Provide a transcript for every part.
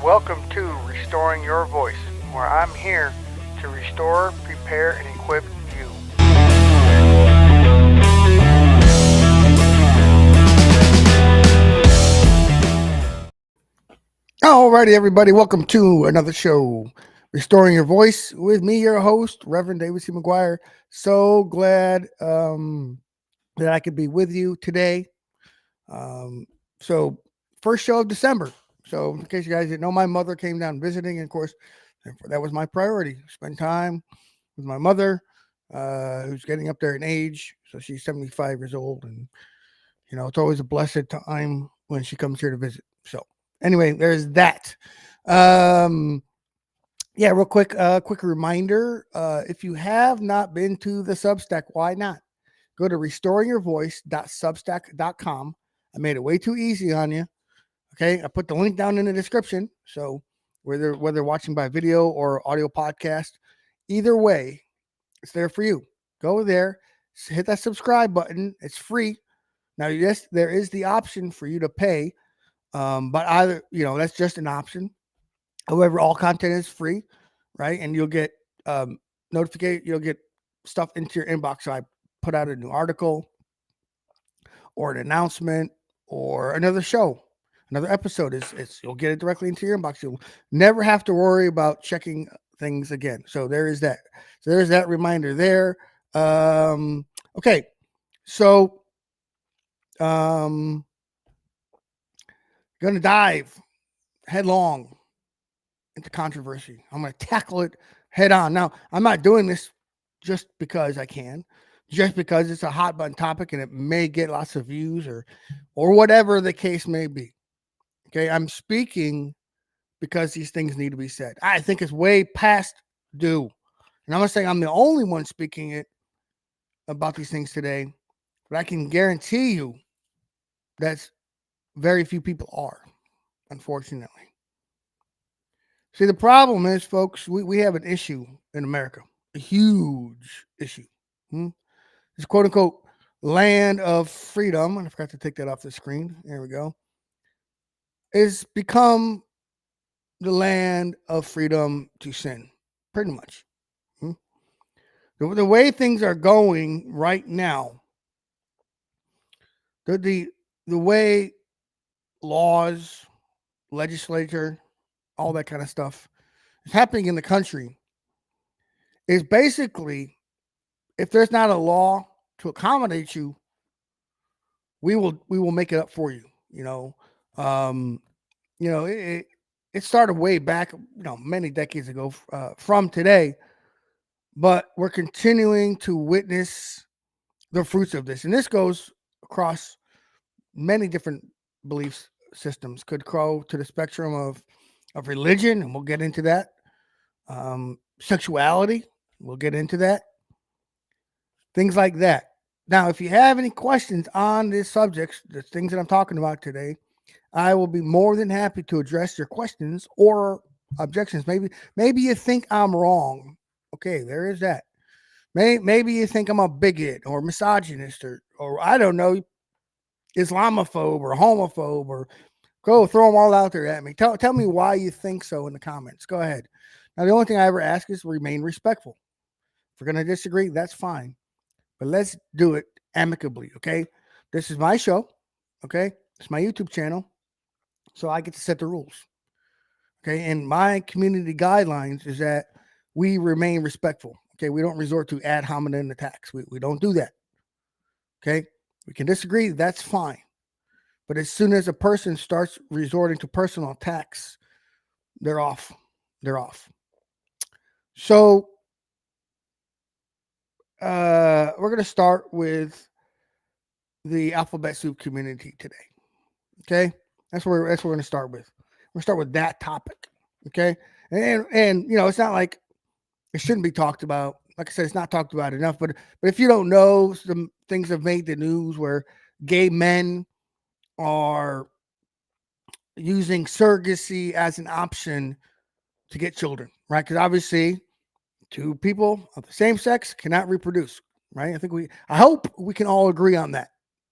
Welcome to Restoring Your Voice, where I'm here to restore, prepare, and equip you. Alrighty, everybody, welcome to another show, Restoring Your Voice, with me, your host, Reverend David C. McGuire. So glad that I could be with you today. So first show of December. So in case you guys didn't know, my mother came down visiting, and of course, that was my priority. Spend time with my mother, who's getting up there in age. So she's 75 years old, and it's always a blessed time when she comes here to visit. So anyway, there's that. Um, yeah, real quick, quick reminder. If you have not been to the Substack, why not? Go to restoringyourvoice.substack.com. I made it way too easy on you. Okay, I put the link down in the description. So whether watching by video or audio podcast, either way, it's there for you. Go there, hit that subscribe button. It's free. Now, yes, there is the option for you to pay, but either that's just an option. However, all content is free, right? And you'll get notification. You'll get stuff into your inbox. So I put out a new article, or an announcement, or another show, another episode. You'll get it directly into your inbox. You'll never have to worry about checking things again. So there is that. So there's that reminder there. Okay, so gonna dive headlong into controversy. I'm gonna tackle it head on. Now, I'm not doing this just because I can, just because it's a hot button topic and it may get lots of views or whatever the case may be. Okay, I'm speaking because these things need to be said. I think it's way past due. And I'm not saying I'm the only one speaking it about these things today, but I can guarantee you that's very few people are, unfortunately. See, the problem is, folks, we have an issue in America, a huge issue. This quote unquote land of freedom, and I forgot to take that off the screen. There we go. It's become the land of freedom to sin, pretty much. The way things are going right now, the way laws, legislature, all that kind of stuff is happening in the country is basically, if there's not a law to accommodate you, we will make it up for you. It started way back, many decades ago from today, but we're continuing to witness the fruits of this, and this goes across many different belief systems. Could go to the spectrum of religion, and we'll get into that. Sexuality, we'll get into that. Things like that. Now, if you have any questions on this subject, the things that I'm talking about today, I will be more than happy to address your questions or objections. Maybe you think I'm wrong. Okay, there is that. Maybe you think I'm a bigot or misogynist or I don't know, Islamophobe or homophobe, or go throw them all out there at me. Tell me why you think so in the comments. Go ahead. Now, the only thing I ever ask is remain respectful. If we're going to disagree, that's fine. But let's do it amicably, okay? This is my show, okay? It's my YouTube channel, so I get to set the rules, okay? And my community guidelines is that we remain respectful, okay? We don't resort to ad hominem attacks. We don't do that, okay? We can disagree, that's fine. But as soon as a person starts resorting to personal attacks, they're off. They're off. So we're going to start with the alphabet soup community today. Okay, that's where we're going to start with. We're going to start with that topic. Okay, and it's not like it shouldn't be talked about. Like I said, it's not talked about enough. But if you don't know, some things have made the news where gay men are using surrogacy as an option to get children, right? Because obviously, two people of the same sex cannot reproduce, right? I hope we can all agree on that.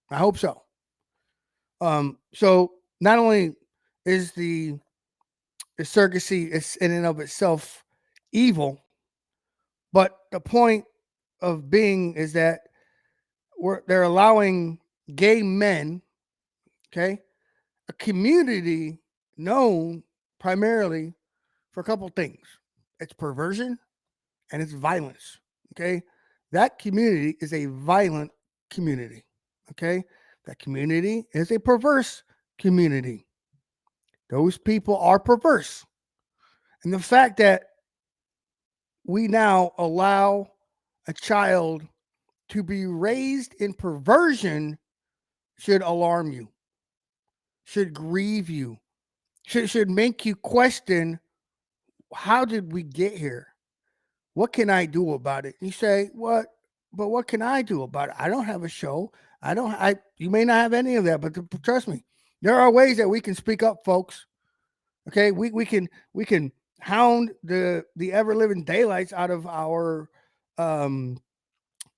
I hope so. So not only is surrogacy is in and of itself evil. But the point of being is that they're allowing gay men, okay, a community known primarily for a couple things. It's perversion and it's violence. Okay. That community is a violent community. Okay. That community is a perverse community. Those people are perverse. And the fact that we now allow a child to be raised in perversion should alarm you, should grieve you, should make you question, how did we get here? What can I do about it? You say, what? But what can I do about it? I don't have a show. You may not have any of that, but trust me, there are ways that we can speak up, folks. Okay. We can hound the ever living daylights out of our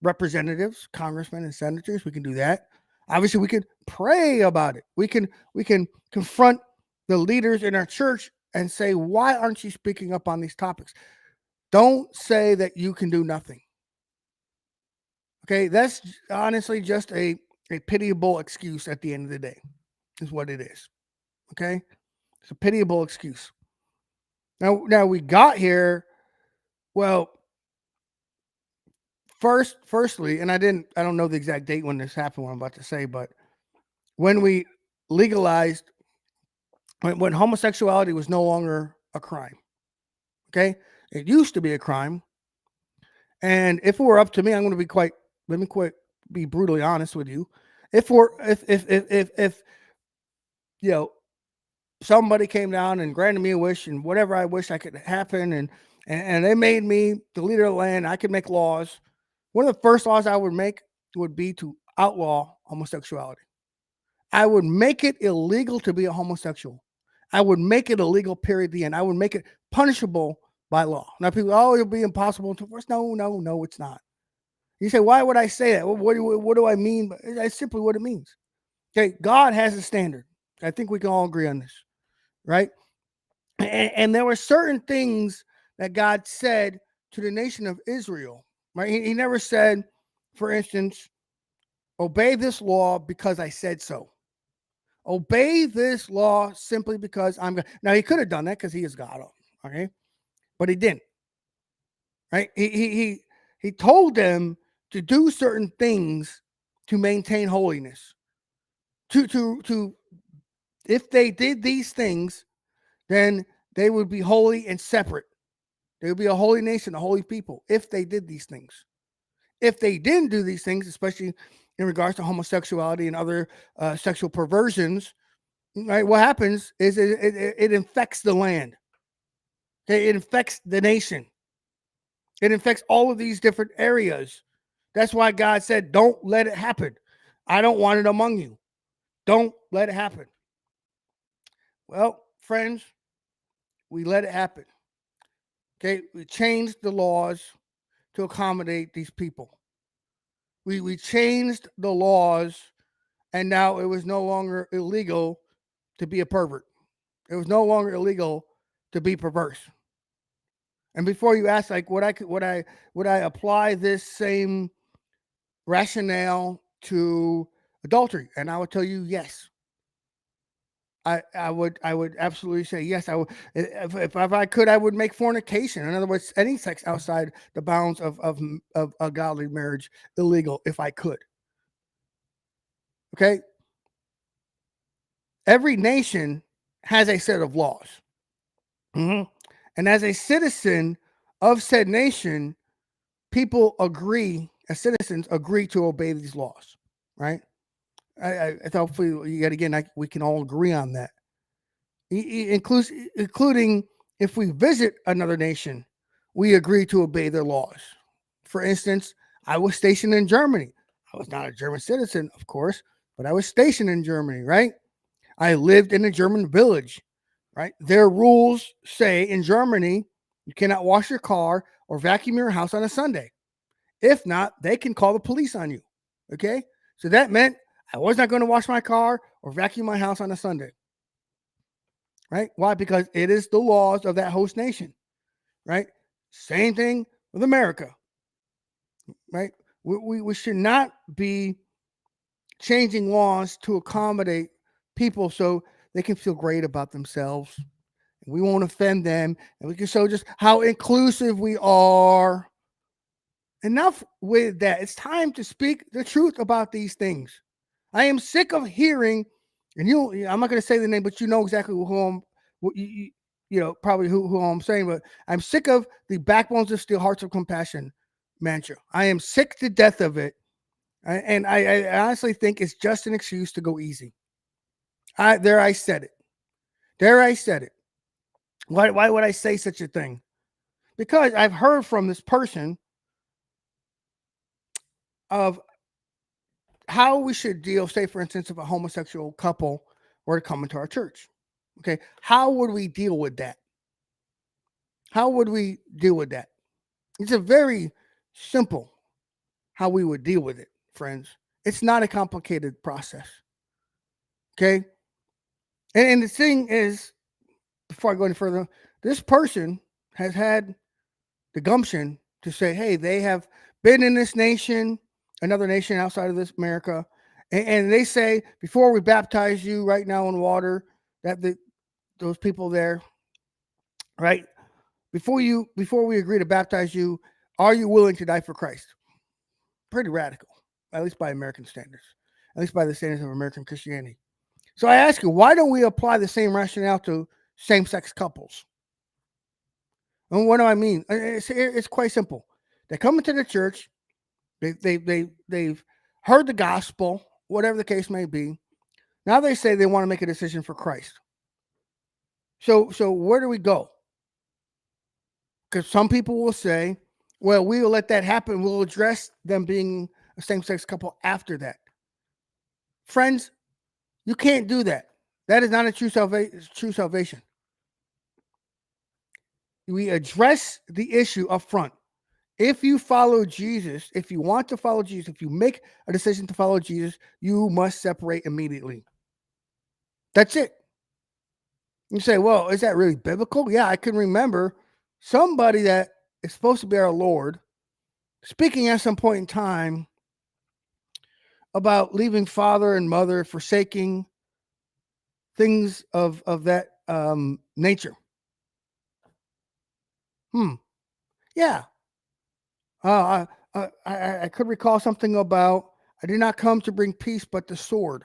representatives, congressmen and senators. We can do that. Obviously, we can pray about it. We can confront the leaders in our church and say, why aren't you speaking up on these topics? Don't say that you can do nothing. Okay, that's honestly just a pitiable excuse at the end of the day, is what it is. Okay, it's a pitiable excuse. Now we got here. Well, firstly, and I don't know the exact date when this happened, what I'm about to say, but when we legalized, when homosexuality was no longer a crime. Okay, it used to be a crime, and if it were up to me, I'm going to be be brutally honest with you. If you know, somebody came down and granted me a wish and whatever I wish I could happen, and they made me the leader of the land, I could make laws. One of the first laws I would make would be to outlaw homosexuality. I would make it illegal to be a homosexual. I would make it illegal, period, the end. I would make it punishable by law. Now, people, it'll be impossible to enforce. No, it's not. You say, why would I say that? What do I mean? That's simply what it means. Okay, God has a standard. I think we can all agree on this, right? And there were certain things that God said to the nation of Israel, right? He never said, for instance, obey this law because I said so. Obey this law simply because I'm God. Now, he could have done that because he is God, okay? But he didn't, right? He told them to do certain things to maintain holiness. To if they did these things, then they would be holy and separate. They would be a holy nation, a holy people, if they did these things. If they didn't do these things, especially in regards to homosexuality and other sexual perversions, right? What happens is it infects the land. Okay, it infects the nation. It infects all of these different areas. That's why God said, don't let it happen. I don't want it among you. Don't let it happen. Well, friends, we let it happen. Okay, we changed the laws to accommodate these people. We changed the laws, and now it was no longer illegal to be a pervert. It was no longer illegal to be perverse. And before you ask, like, would I apply this same rationale to adultery? And I would tell you, yes. I would absolutely say yes. I would, if I could, I would make fornication, in other words, any sex outside the bounds of a godly marriage, illegal if I could. Okay. Every nation has a set of laws. Mm-hmm. And as a citizen of said nation, people agree, as citizens agree to obey these laws, right? I hopefully, yet again, we can all agree on that. Including if we visit another nation, we agree to obey their laws. For instance, I was stationed in Germany. I was not a German citizen, of course, but I was stationed in Germany, right? I lived in a German village, right? Their rules say in Germany, you cannot wash your car or vacuum your house on a Sunday. If not, they can call the police on you, okay? So that meant I was not going to wash my car or vacuum my house on a Sunday. right? Why? Because it is the laws of that host nation, right? Same thing with America, right? We should not be changing laws to accommodate people so they can feel great about themselves. We won't offend them, and we can show just how inclusive we are. Enough with that. It's time to speak the truth about these things. I am sick of hearing, and I'm not going to say the name, but you know exactly who I'm, probably who I'm saying, but I'm sick of the backbones of steel, hearts of compassion mantra. I am sick to death of it. And I honestly think it's just an excuse to go easy. I said it. There I said it. Why would I say such a thing? Because I've heard from this person of how we should deal, say, for instance, if a homosexual couple were to come into our church. Okay. How would we deal with that? How would we deal with that? It's a very simple how we would deal with it, friends. It's not a complicated process. Okay. And the thing is, before I go any further, this person has had the gumption to say, hey, they have been in this nation, another nation outside of this America, and they say, before we baptize you right now in water, that those people there, right, before we agree to baptize you, are you willing to die for Christ? Pretty radical, at least by American standards, at least by the standards of American Christianity. So I ask you, why don't we apply the same rationale to same-sex couples? And what do I mean? It's quite simple. They come into the church, they've heard the gospel, whatever the case may be. Now they say they want to make a decision for Christ. So where do we go? Because some people will say, well, we will let that happen. We'll address them being a same-sex couple after that. Friends, you can't do that. That is not a true salvation. We address the issue up front. If you follow Jesus, if you want to follow Jesus, if you make a decision to follow Jesus, you must separate immediately. That's it. You say, well, is that really biblical? Yeah, I can remember somebody that is supposed to be our Lord speaking at some point in time about leaving father and mother, forsaking things of that nature. Yeah. I could recall something about, I did not come to bring peace, but the sword.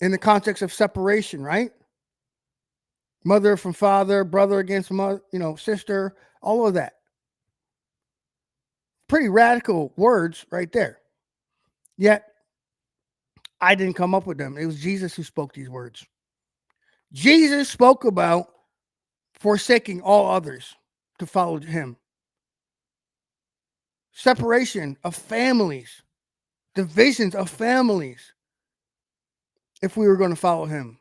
In the context of separation, right? Mother from father, brother against mother, sister, all of that. Pretty radical words right there. Yet, I didn't come up with them. It was Jesus who spoke these words. Jesus spoke about forsaking all others to follow him. Separation of families, divisions of families, if we were going to follow him.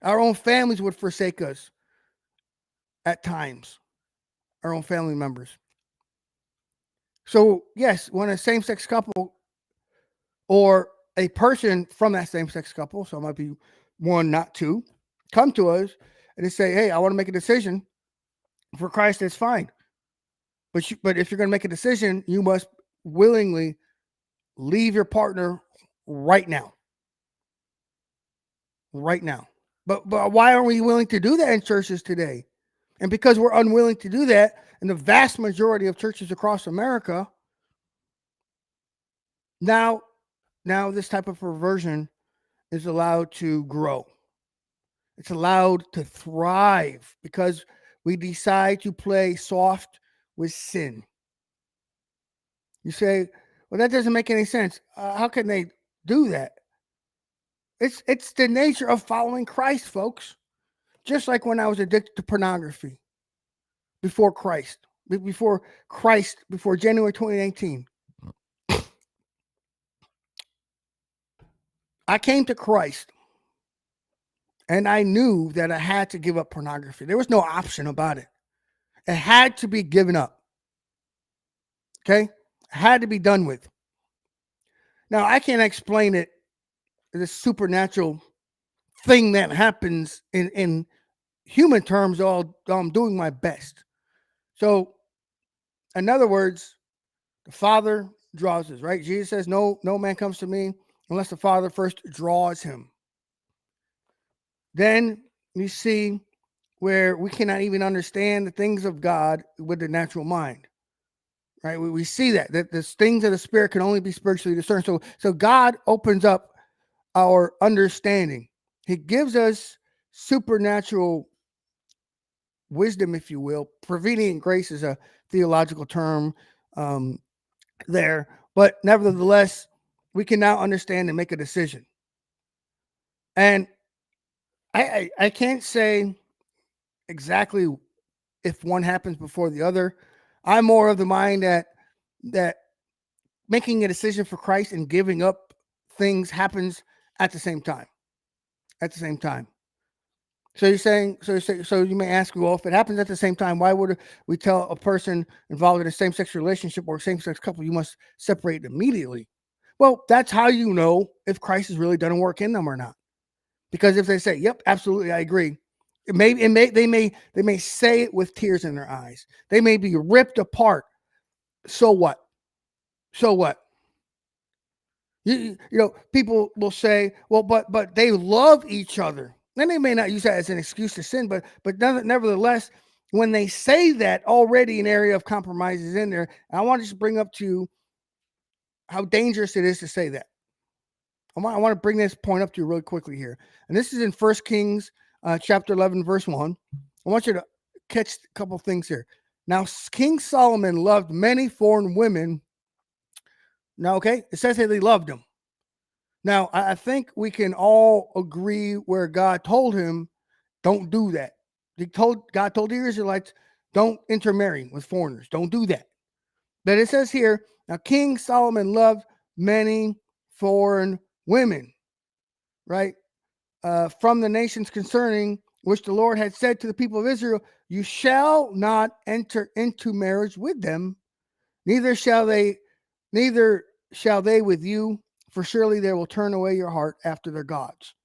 Our own families would forsake us at times, our own family members. So, yes, when a same-sex couple or a person from that same-sex couple, so it might be one, not two, come to us and they say, hey, I want to make a decision for Christ, that's fine. But if you're going to make a decision, you must willingly leave your partner right now. Right now. But why aren't we willing to do that in churches today? And because we're unwilling to do that in the vast majority of churches across America, now this type of perversion is allowed to grow. It's allowed to thrive because we decide to play soft with sin. You say, well, that doesn't make any sense. How can they do that? It's the nature of following Christ, folks. Just like when I was addicted to pornography before January 2019. I came to Christ and I knew that I had to give up pornography. There was no option about it. It had to be given up. Okay? It had to be done with. Now, I can't explain it, this supernatural thing that happens in human terms, all I'm doing my best. So, in other words, the Father draws us, right? Jesus says, no man comes to me unless the Father first draws him. Then you see where we cannot even understand the things of God with the natural mind, right? We see that the things of the Spirit can only be spiritually discerned. So God opens up our understanding. He gives us supernatural wisdom, if you will. Prevenient grace is a theological term there, but nevertheless, we can now understand and make a decision. And I can't say exactly if one happens before the other. I'm more of the mind that making a decision for Christ and giving up things happens at the same time. At the same time. So you're saying, so you may ask, well, if it happens at the same time, why would we tell a person involved in a same-sex relationship or same-sex couple, you must separate immediately? Well, that's how you know if Christ has really done a work in them or not. Because if they say, "Yep, absolutely, I agree," they may say it with tears in their eyes. They may be ripped apart. So what? So what? You know, people will say, "Well, but they love each other." And they may not use that as an excuse to sin, but nevertheless, when they say that, already an area of compromise is in there. And I want to just bring up to you how dangerous it is to say that. I want to bring this point up to you really quickly here. And this is in 1 Kings chapter 11, verse 1. I want you to catch a couple things here. Now, King Solomon loved many foreign women. Now, okay, it says that he loved them. Now, I think we can all agree where God told him, don't do that. God told the Israelites, don't intermarry with foreigners. Don't do that. But it says here, now King Solomon loved many foreign women, right? From the nations concerning which the Lord had said to the people of Israel, you shall not enter into marriage with them, neither shall they with you, for surely they will turn away your heart after their gods.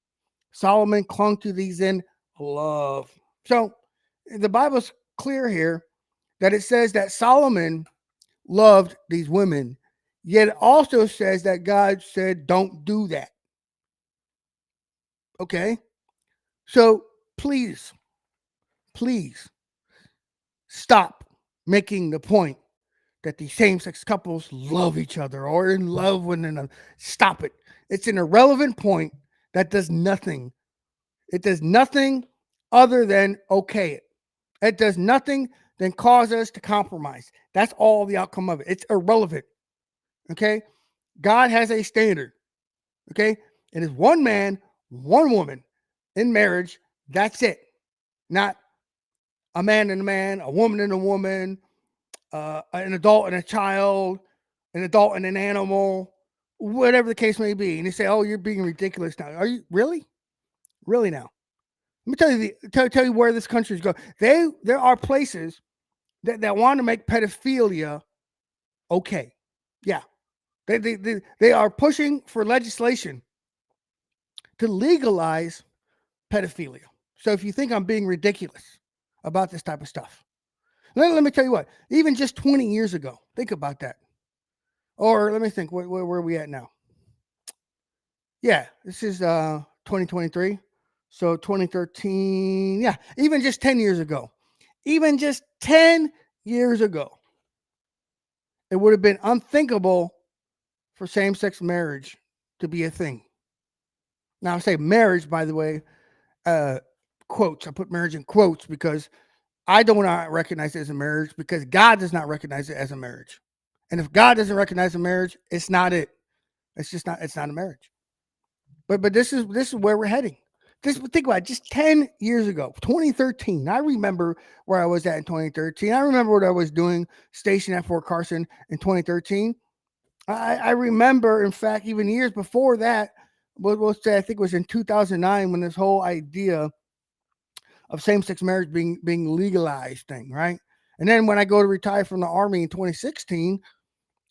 Solomon clung to these in love. So the Bible's clear here that it says that Solomon loved these women, yet it also says that God said, don't do that. Okay? So please stop making the point that these same-sex couples love each other or in love with another. Stop it. It's an irrelevant point that does nothing. It does nothing other than okay it. It does nothing than cause us to compromise. That's all the outcome of it. It's irrelevant. Okay? God has a standard. Okay? It is one man, one woman in marriage. That's it. Not a man and a man, a woman and a woman, an adult and a child, an adult and an animal, whatever the case may be. And you say, "Oh, you're being ridiculous now." Are you really? Really now? Let me tell you where this country is going. There are places that want to make pedophilia okay. Yeah. They are pushing for legislation to legalize pedophilia. So if you think I'm being ridiculous about this type of stuff, let me tell you what, even just 20 years ago, think about that. Or let me think, where are we at now? Yeah, this is 2023. So 2013, yeah, even just 10 years ago. Even just 10 years ago, it would have been unthinkable for same-sex marriage to be a thing. Now, I say marriage, by the way, quotes. I put marriage in quotes because I do not recognize it as a marriage because God does not recognize it as a marriage. And if God doesn't recognize a marriage, it's not it. It's not a marriage. But this is where we're heading. Think about it, just 10 years ago, 2013. I remember where I was at in 2013. I remember what I was doing stationed at Fort Carson in 2013. I remember, in fact, even years before that, we'll say I think it was in 2009 when this whole idea of same-sex marriage being legalized thing, right? And then when I go to retire from the Army in 2016,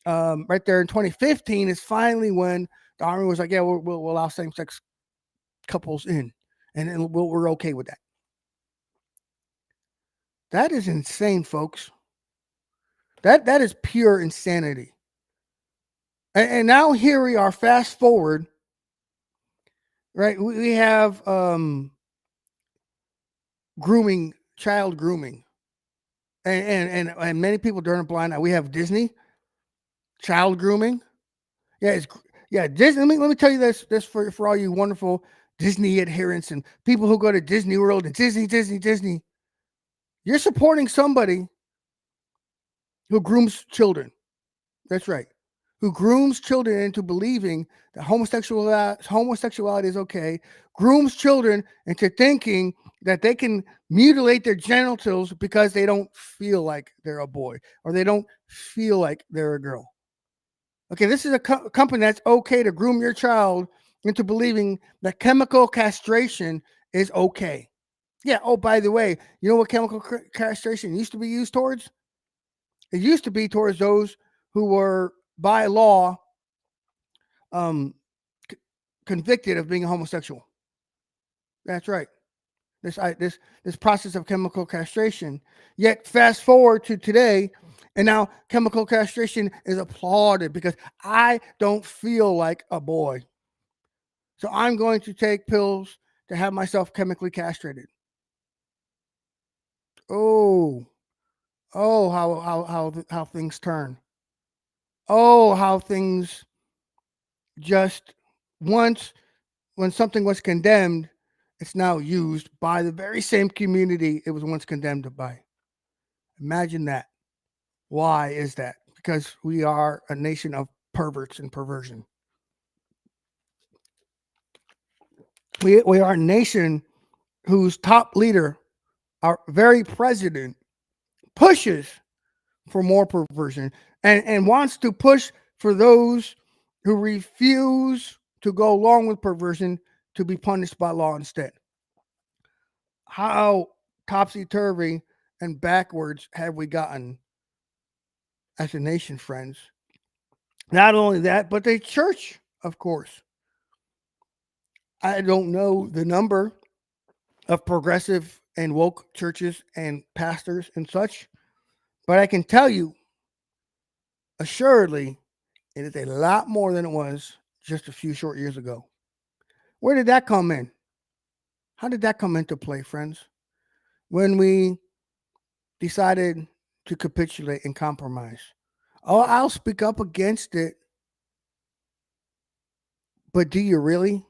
right there in 2015 is finally when the Army was like, yeah, we'll allow same-sex couples in, and we're okay with that. That is insane, folks. That is pure insanity. And now here we are, fast forward, right? We have grooming, child grooming. And many people during the blind, we have Disney, child grooming. Yeah, Disney. Let me tell you this for all you wonderful Disney adherents and people who go to Disney World and Disney. You're supporting somebody who grooms children. That's right. Who grooms children into believing that homosexuality is okay, grooms children into thinking that they can mutilate their genitals because they don't feel like they're a boy or they don't feel like they're a girl. Okay, this is a company that's okay to groom your child into believing that chemical castration is okay. Yeah. Oh, by the way, you know what chemical castration used to be used towards? It used to be towards those who were by law um, convicted of being a homosexual. That's right. This process of chemical castration. Yet fast forward to today, and now chemical castration is applauded because I don't feel like a boy, so I'm going to take pills to have myself chemically castrated. Oh, oh, how things turn. Oh, how things just once when something was condemned, it's now used by the very same community it was once condemned by. Imagine that. Why is that? Because we are a nation of perverts and perversion. We are a nation whose top leader, our very president, pushes for more perversion and wants to push for those who refuse to go along with perversion to be punished by law instead. How topsy-turvy and backwards have we gotten as a nation, friends? Not only that, but the church, of course. I don't know the number of progressive and woke churches and pastors and such, but I can tell you assuredly it is a lot more than it was just a few short years ago. Where did that come in? How did that come into play, friends? When we decided to capitulate and compromise. Oh, I'll speak up against it, but do you really?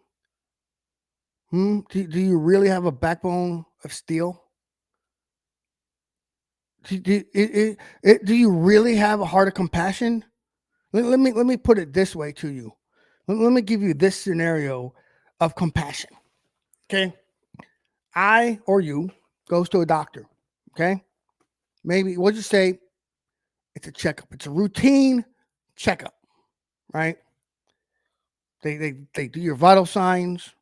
Do you really have a backbone of steel? Do you really have a heart of compassion? Let me put it this way to you. Let me give you this scenario of compassion. Okay, I or you goes to a doctor. Okay, maybe we'll just say it's a checkup. It's a routine checkup, right? They do your vital signs.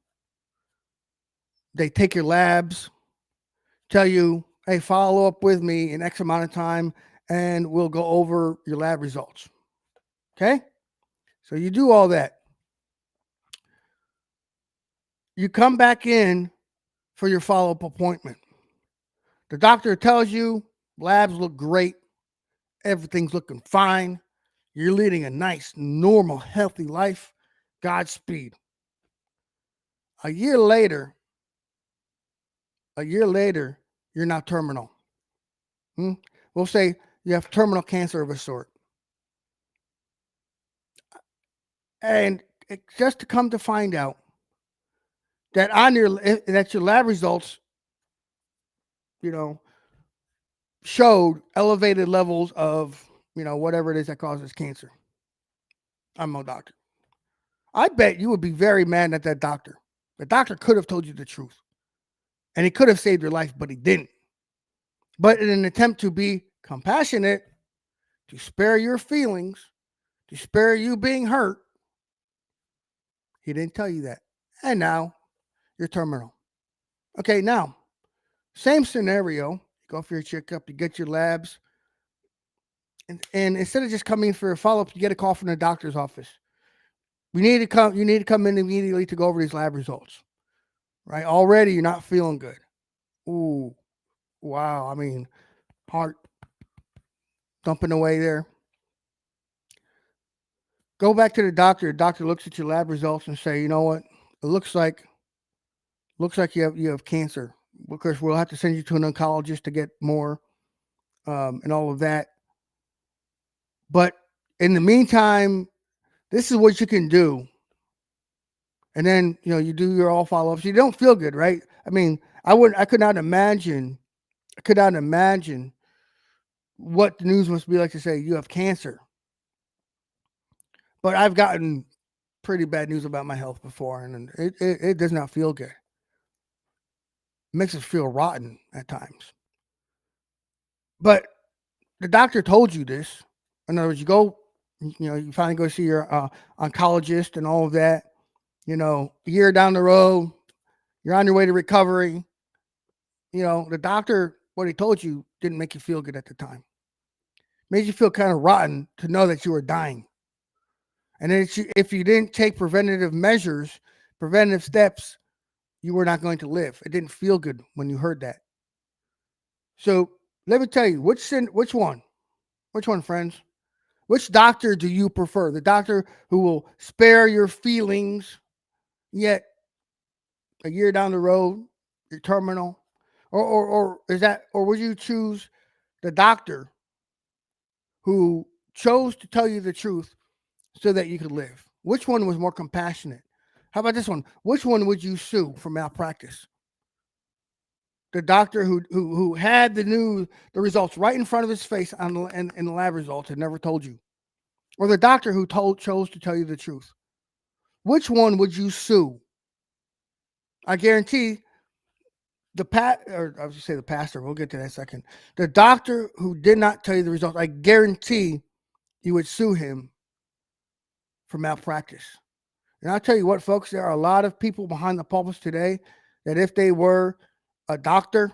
They take your labs. Tell you, hey, follow up with me in X amount of time, and we'll go over your lab results. Okay, so you do all that. You come back in for your follow-up appointment. The doctor tells you labs look great, everything's looking fine, you're leading a nice, normal, healthy life. Godspeed. A year later, you're now terminal. We'll say you have terminal cancer of a sort. And just to come to find out that your lab results, you know, showed elevated levels of, whatever it is that causes cancer. I'm no doctor. I bet you would be very mad at that doctor. The doctor could have told you the truth and he could have saved your life, but he didn't. But in an attempt to be compassionate, to spare your feelings, to spare you being hurt, he didn't tell you that. And now you're terminal. Okay, now, same scenario. You go for your checkup, you get your labs, and instead of just coming for a follow-up, you get a call from the doctor's office. You need to come in immediately to go over these lab results. Right? Already you're not feeling good. Ooh, wow. I mean, heart thumping away there. Go back to the doctor. The doctor looks at your lab results and say, you know what? It looks like you have cancer, because we'll have to send you to an oncologist to get more and all of that. But in the meantime, this is what you can do. And then, you do your all follow-ups. You don't feel good, right? I mean, I could not imagine what the news must be like to say you have cancer. But I've gotten pretty bad news about my health before, and it does not feel good. It makes us feel rotten at times. But the doctor told you this. In other words, you finally go see your oncologist and all of that. A year down the road, you're on your way to recovery. The doctor, what he told you didn't make you feel good at the time. Made you feel kind of rotten to know that you were dying. And if you didn't take preventative steps, you were not going to live. It didn't feel good when you heard that. So let me tell you, which one, friends? Which doctor do you prefer? The doctor who will spare your feelings, yet a year down the road, you're terminal? Or would you choose the doctor who chose to tell you the truth so that you could live? Which one was more compassionate? How about this one? Which one would you sue for malpractice? The doctor who had the results right in front of his face in the lab results and never told you, or the doctor who chose to tell you the truth? Which one would you sue? I guarantee the pastor. We'll get to that in a second. The doctor who did not tell you the results, I guarantee you would sue him for malpractice. And I'll tell you what, folks, there are a lot of people behind the pulpits today that if they were a doctor,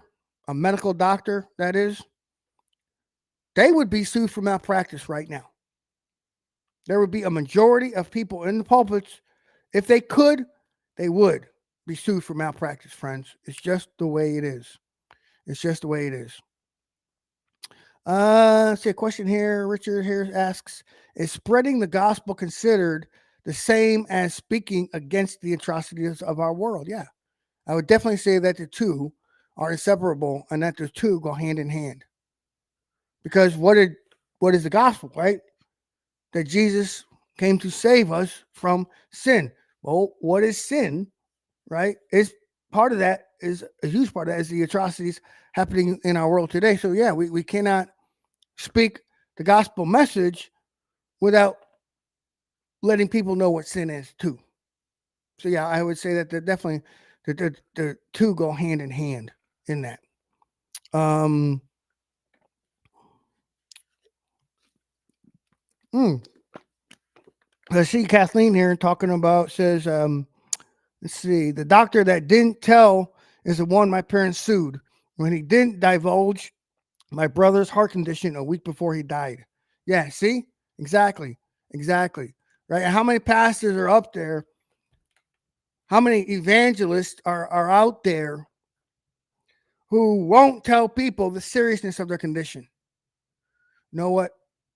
a medical doctor, that is, they would be sued for malpractice right now. There would be a majority of people in the pulpits, if they could, they would be sued for malpractice, friends. It's just the way it is. It's just the way it is. Let's see a question here. Richard here asks, is spreading the gospel considered the same as speaking against the atrocities of our world? Yeah, I would definitely say that the two are inseparable and that the two go hand in hand. Because what is the gospel, right? That Jesus came to save us from sin. Well, what is sin, right? A huge part of that is the atrocities happening in our world today. So yeah, we cannot speak the gospel message without letting people know what sin is too. So yeah, I would say that definitely the two go hand in hand in that. I see Kathleen here talking about, says, let's see, the doctor that didn't tell is the one my parents sued when he didn't divulge my brother's heart condition a week before he died. Yeah, see? Exactly. Right? How many pastors are up there? How many evangelists are out there who won't tell people the seriousness of their condition? You know what?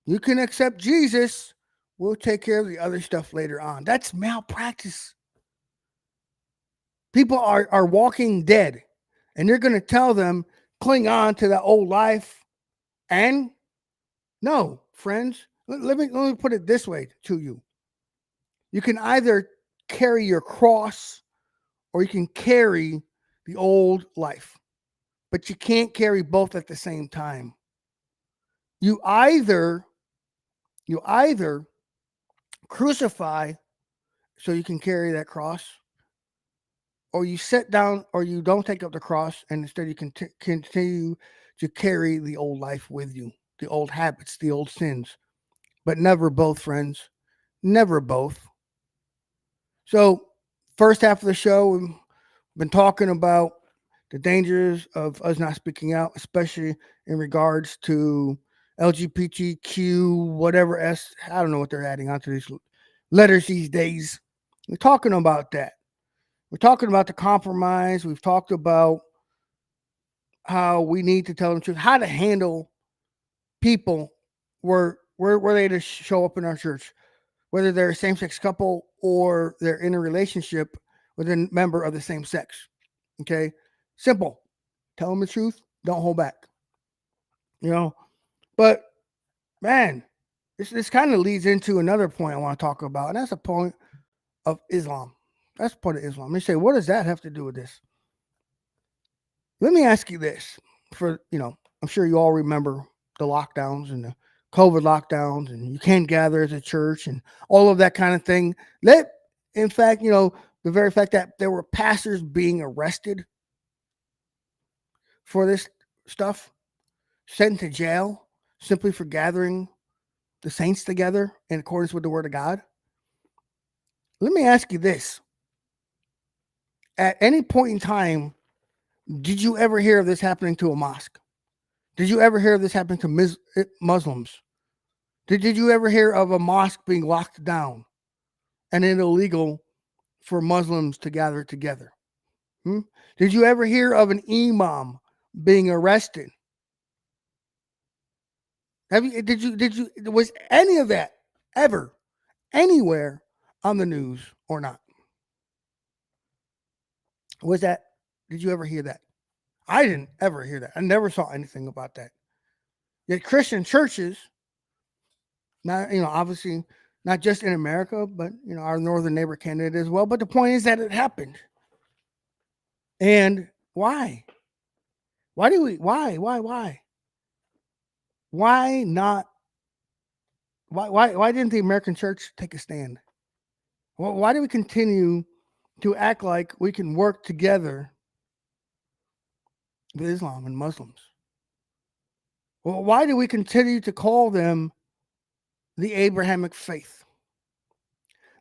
You can accept Jesus. We'll take care of the other stuff later on. That's malpractice. People are walking dead, and you're going to tell them, cling on to that old life. And no, friends, let me put it this way to you. You can either carry your cross or you can carry the old life, but you can't carry both at the same time. You either crucify so you can carry that cross, or you sit down, or you don't take up the cross, and instead you can continue to carry the old life with you, the old habits, the old sins, but never both, friends. Never both. So, first half of the show, we've been talking about the dangers of us not speaking out, especially in regards to LGBTQ, whatever I don't know what they're adding onto these letters these days. We're talking about that. We're talking about the compromise. We've talked about how we need to tell them the truth, how to handle people were they to show up in our church, whether they're a same-sex couple or they're in a relationship with a member of the same sex. Okay, simple. Tell them the truth. Don't hold back. But man, this kind of leads into another point I want to talk about, and that's a point of Islam. That's the point of Islam. You say, what does that have to do with this? Let me ask you this. I'm sure you all remember the lockdowns and the COVID lockdowns, and you can't gather as a church and all of that kind of thing. In fact, the very fact that there were pastors being arrested for this stuff, sent to jail simply for gathering the saints together in accordance with the word of God. Let me ask you this. At any point in time, did you ever hear of this happening to a mosque? Did you ever hear of this happening to Muslims? Did you ever hear of a mosque being locked down and it illegal for Muslims to gather together? Did you ever hear of an imam being arrested? Was any of that ever anywhere on the news or not? Did you ever hear that? I didn't ever hear that. I never saw anything about that. Yet Christian churches, now, obviously not just in America, but, our northern neighbor Canada as well. But the point is that it happened. And why? Why not? Why didn't the American church take a stand? Why do we continue to act like we can work together with Islam and Muslims? Well, why do we continue to call them the Abrahamic faith?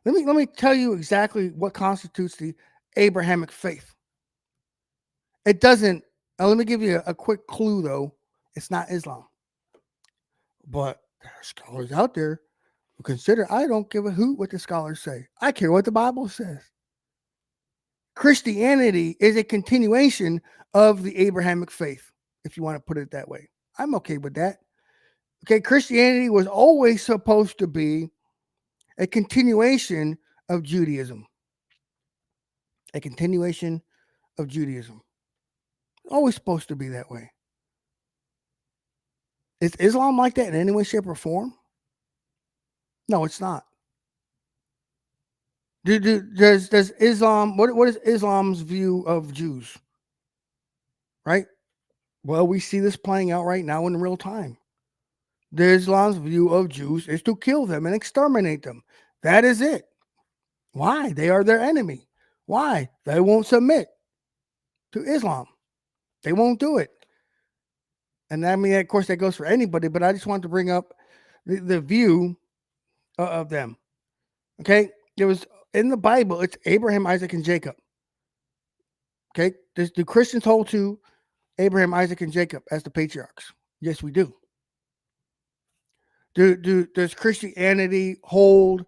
Let me tell you exactly what constitutes the Abrahamic faith. It doesn't. Let me give you a quick clue, though. It's not Islam. But there are scholars out there who consider, I don't give a hoot what the scholars say. I care what the Bible says. Christianity is a continuation of the Abrahamic faith, if you want to put it that way. I'm okay with that. Okay, Christianity was always supposed to be a continuation of Judaism. A continuation of Judaism. Always supposed to be that way. Is Islam like that in any way, shape, or form? No, it's not. Does Islam, what is Islam's view of Jews? Right? Well, we see this playing out right now in real time. The Islam's view of Jews is to kill them and exterminate them. That is it. Why? They are their enemy. Why? They won't submit to Islam. They won't do it. And I mean, of course, that goes for anybody, but I just wanted to bring up the view of them. Okay? It was in the Bible, it's Abraham, Isaac, and Jacob. Okay? Do Christians hold to Abraham, Isaac, and Jacob as the patriarchs? Yes, we do. Does Christianity hold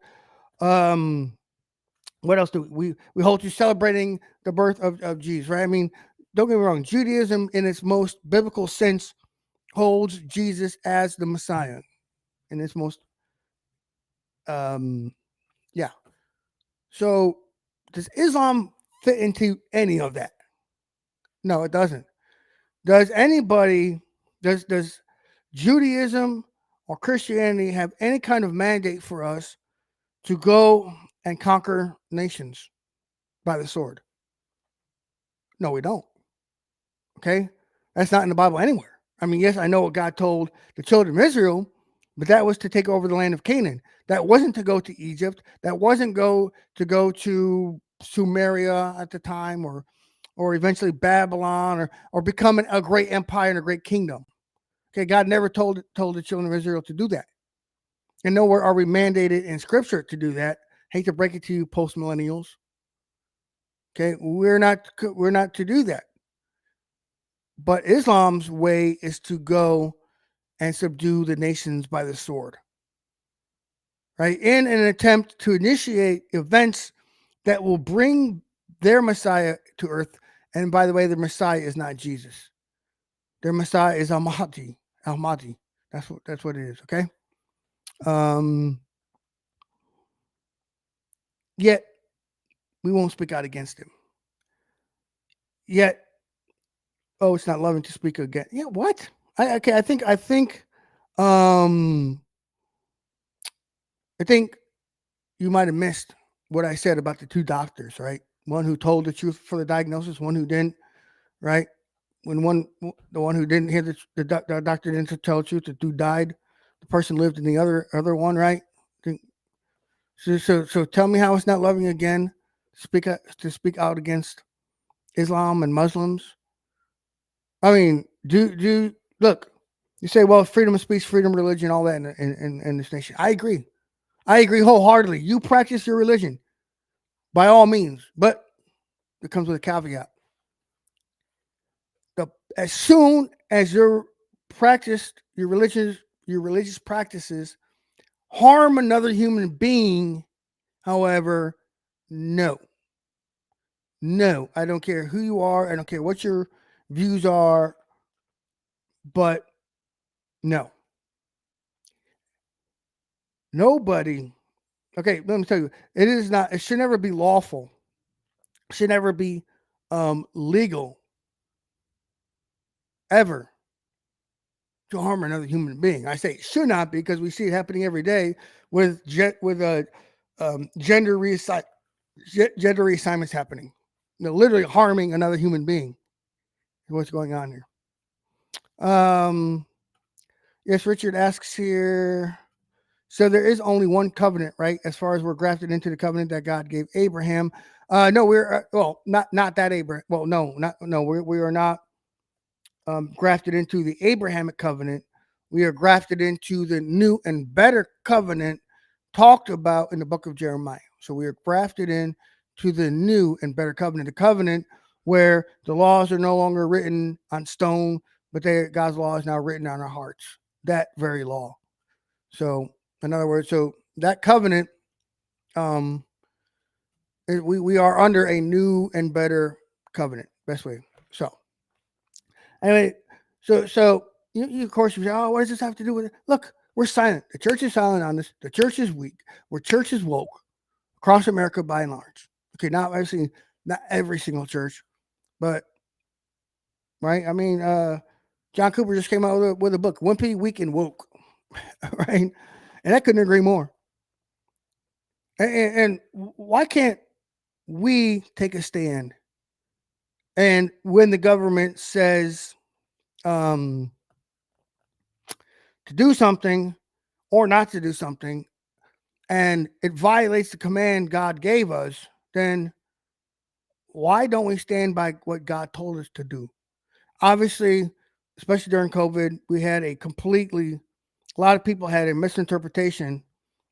what else do we hold to celebrating the birth of Jesus, right? I mean, don't get me wrong, Judaism in its most biblical sense holds Jesus as the Messiah in its most yeah. So does Islam fit into any of that? No, it doesn't. Does Judaism or Christianity have any kind of mandate for us to go and conquer nations by the sword? No, we don't. Okay? That's not in the Bible anywhere. I mean, yes, I know what God told the children of Israel, but that was to take over the land of Canaan. That wasn't to go to Egypt. That wasn't to go to Sumeria at the time, or eventually Babylon, or becoming a great empire and a great kingdom. Okay, God never told the children of Israel to do that. And nowhere are we mandated in Scripture to do that. Hate to break it to you, post millennials. Okay, we're not to do that. But Islam's way is to go and subdue the nations by the sword, right? In an attempt to initiate events that will bring their Messiah to earth. And by the way, the Messiah is not Jesus. Their Messiah is Almighty. Almighty. That's what it is. Okay. Yet we won't speak out against him. Yet, oh, it's not loving to speak against. Yeah, what? I think you might have missed what I said about the two doctors, right? One who told the truth for the diagnosis, one who didn't, right? When the one who didn't hear the doctor didn't tell the truth, the dude died. The person lived in the other one, right? So tell me how it's not loving again to speak out against Islam and Muslims. I mean, do look? You say, well, freedom of speech, freedom of religion, all that in this nation. I agree wholeheartedly. You practice your religion by all means, but it comes with a caveat. As soon as your religious practices harm another human being, however, no, I don't care who you are. I don't care what your views are, but no, nobody. Okay, let me tell you, it should never be lawful. It should never be legal ever to harm another human being. I say it should not be because we see it happening every day with gender reassignments happening. Literally harming another human being. What's going on here? Yes, Richard asks here. So there is only one covenant, right? As far as we're grafted into the covenant that God gave Abraham. No, we're not that Abraham. Well, we are not grafted into the Abrahamic covenant. We are grafted into the new and better covenant talked about in the book of Jeremiah. So we are grafted in to the new and better covenant, the covenant where the laws are no longer written on stone, but God's law is now written on our hearts. That very law. So, in other words, so that covenant, we are under a new and better covenant. Best way. So, anyway, so you of course you say, oh, what does this have to do with it? Look, we're silent. The church is silent on this. The church is weak. We're church is woke across America by and large. Okay, not every single church, but right. I mean, John Cooper just came out with a book, Wimpy, Weak, and Woke, right? And I couldn't agree more. And why can't we take a stand? And when the government says to do something or not to do something, and it violates the command God gave us, then why don't we stand by what God told us to do? Obviously, especially during COVID, we had a lot of people had a misinterpretation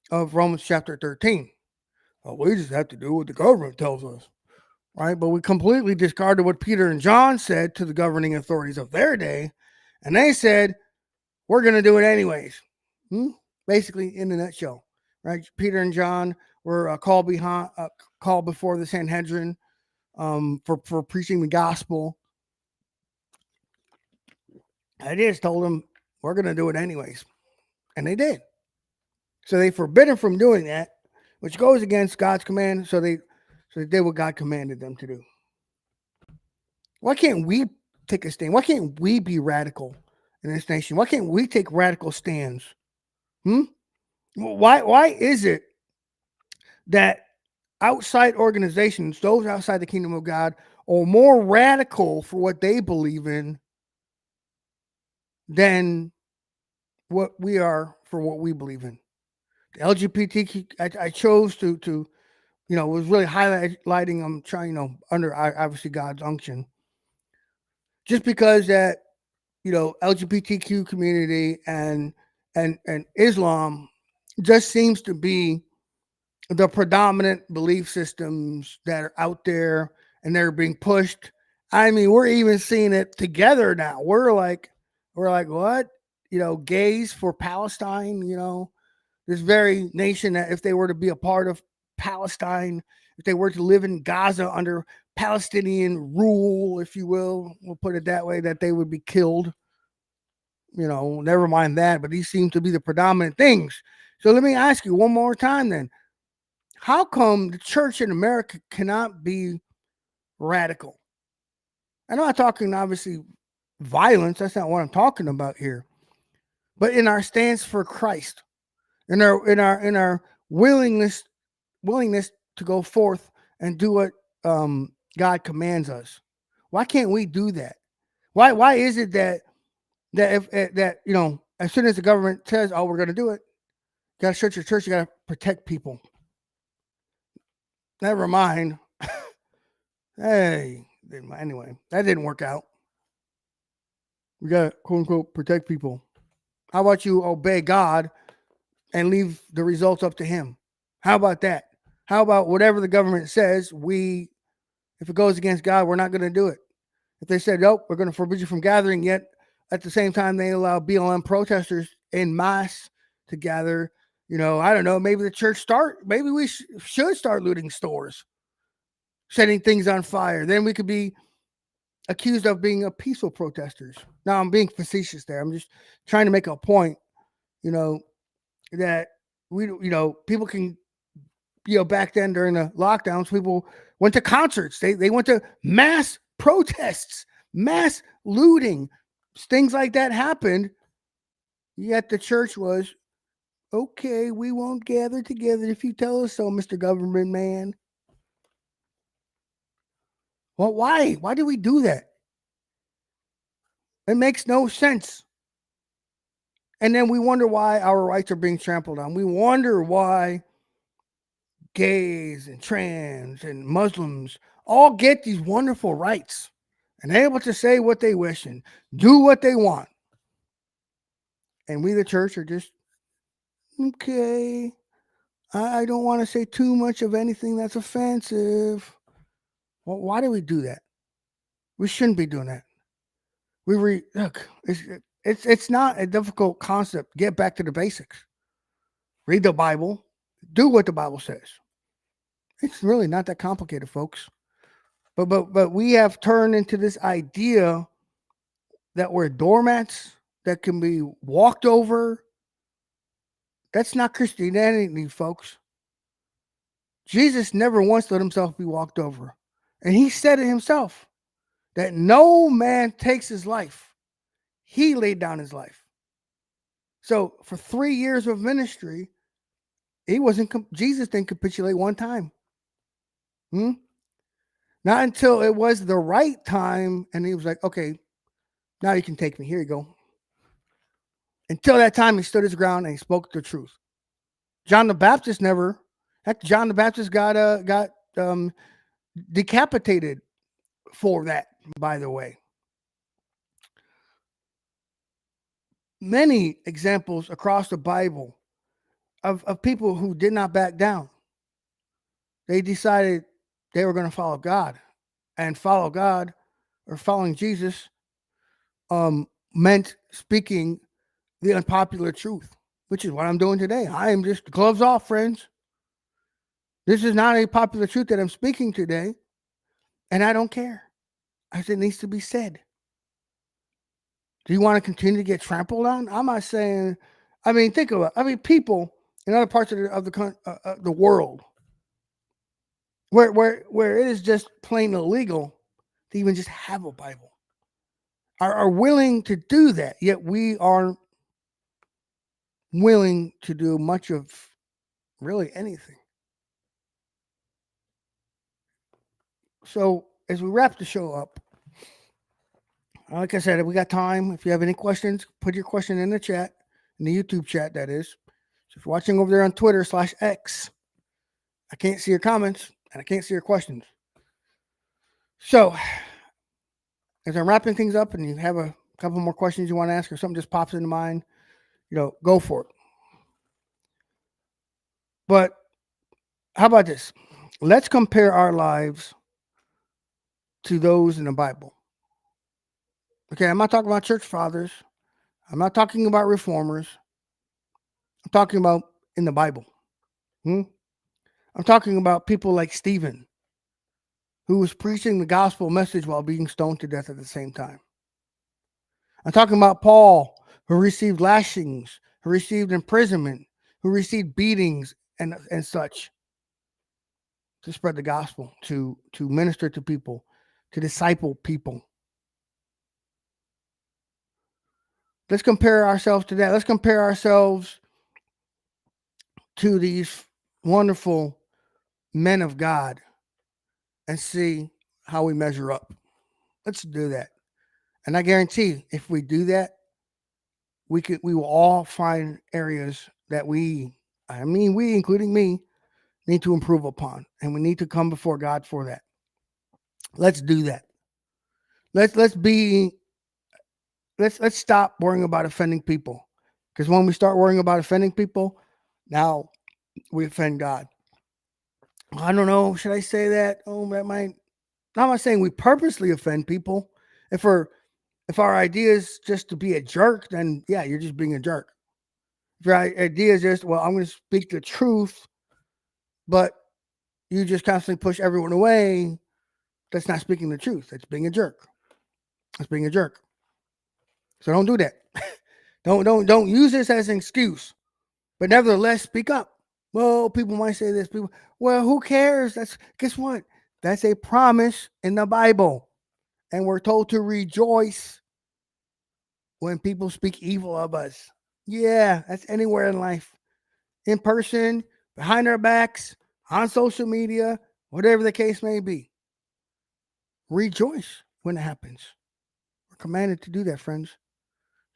of Romans chapter 13. Well, we just have to do what the government tells us, right? But we completely discarded what Peter and John said to the governing authorities of their day, and they said, we're going to do it anyways. Basically, in a nutshell, right? Peter and John were called before the Sanhedrin for preaching the gospel. I just told them, we're going to do it anyways. And they did. So they forbid them from doing that, which goes against God's command. So they did what God commanded them to do. Why can't we take a stand? Why can't we be radical in this nation? Why can't we take radical stands? Why is it that outside organizations, those outside the kingdom of God, are more radical for what they believe in than what we are for what we believe in? The LGBTQ, I chose to was really highlighting them, trying, under obviously God's unction, just because that, LGBTQ community and Islam just seems to be the predominant belief systems that are out there, and they're being pushed. I mean, we're even seeing it together now. We're like, what? Gays for Palestine, this very nation that if they were to be a part of Palestine, if they were to live in Gaza under Palestinian rule, if you will, we'll put it that way, that they would be killed. never mind that, but these seem to be the predominant things. So let me ask you one more time then. How come the church in America cannot be radical? I'm not talking obviously violence. That's not what I'm talking about here. But in our stance for Christ, in our willingness to go forth and do what God commands us. Why can't we do that? Why is it that if that as soon as the government says, "Oh, we're going to do it," you got to shut your church. You got to protect people. Never mind. Hey, anyway, that didn't work out. We got to quote unquote protect people. How about you obey God and leave the results up to Him? How about that? How about whatever the government says, if it goes against God, we're not going to do it. If they said, nope, we're going to forbid you from gathering, yet at the same time they allow BLM protesters en masse to gather, I don't know, maybe the church maybe we should start looting stores, setting things on fire. Then we could be accused of being a peaceful protesters. Now I'm being facetious there. I'm just trying to make a point, that people can, back then during the lockdowns, people went to concerts. They went to mass protests, mass looting, things like that happened. Yet the church was, okay, we won't gather together if you tell us so, Mr. Government Man. Well, why? Why do we do that? It makes no sense. And then we wonder why our rights are being trampled on. We wonder why gays and trans and Muslims all get these wonderful rights and they're able to say what they wish and do what they want. And we, the church, are just, okay, I don't want to say too much of anything that's offensive. Well, why do we do that? We shouldn't be doing that. Look, it's not a difficult concept. Get back to the basics. Read the Bible. Do what the Bible says. It's really not that complicated, folks. But we have turned into this idea that we're doormats that can be walked over. That's not Christianity, folks. Jesus never once let himself be walked over. And he said it himself, that no man takes his life. He laid down his life. So for 3 years of ministry, Jesus didn't capitulate one time. Not until it was the right time, and he was like, okay, now you can take me. Here you go. Until that time, he stood his ground and he spoke the truth. John the Baptist never. Heck, John the Baptist got decapitated for that, by the way. Many examples across the Bible of people who did not back down. They decided they were going to follow God, and follow God or following Jesus meant speaking the unpopular truth, which is what I'm doing today. I am just gloves off, friends. This is not a popular truth that I'm speaking today, and I don't care, as it needs to be said. Do you want to continue to get trampled on? I'm not saying. Think about it. People in other parts of the world where it is just plain illegal to even just have a Bible are willing to do that. Yet we aren't willing to do much of really anything. So as we wrap the show up, like I said, if we got time, if you have any questions, put your question in the chat, in the YouTube chat, that is. So if you're watching over there on Twitter/X, I can't see your comments and I can't see your questions. So as I'm wrapping things up and you have a couple more questions you want to ask or something just pops into mind, go for it. But how about this? Let's compare our lives to those in the Bible. Okay, I'm not talking about church fathers. I'm not talking about reformers. I'm talking about in the Bible. I'm talking about people like Stephen, who was preaching the gospel message while being stoned to death at the same time. I'm talking about Paul, who received lashings, who received imprisonment, who received beatings and such, to spread the gospel, to minister to people, to disciple people. Let's compare ourselves to that. Let's compare ourselves to these wonderful men of God and see how we measure up. Let's do that. And I guarantee if we do that, we will all find areas that we, including me, need to improve upon. And we need to come before God for that. Let's do that. Let's stop worrying about offending people. Because when we start worrying about offending people, now we offend God. I don't know. Should I say that? Oh, that might. I'm not saying we purposely offend people. If our idea is just to be a jerk, then yeah, you're just being a jerk. If your idea is just, well, I'm going to speak the truth, but you just constantly push everyone away, that's not speaking the truth. That's being a jerk. That's being a jerk. So don't do that. Don't use this as an excuse. But nevertheless, speak up. Well, people might say this. Well, who cares? Guess what? That's a promise in the Bible. And we're told to rejoice when people speak evil of us. Yeah, that's anywhere in life. In person, behind our backs, on social media, whatever the case may be. Rejoice when it happens. We're commanded to do that, friends.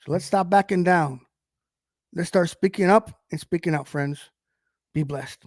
So let's stop backing down. Let's start speaking up and speaking out, friends. Be blessed.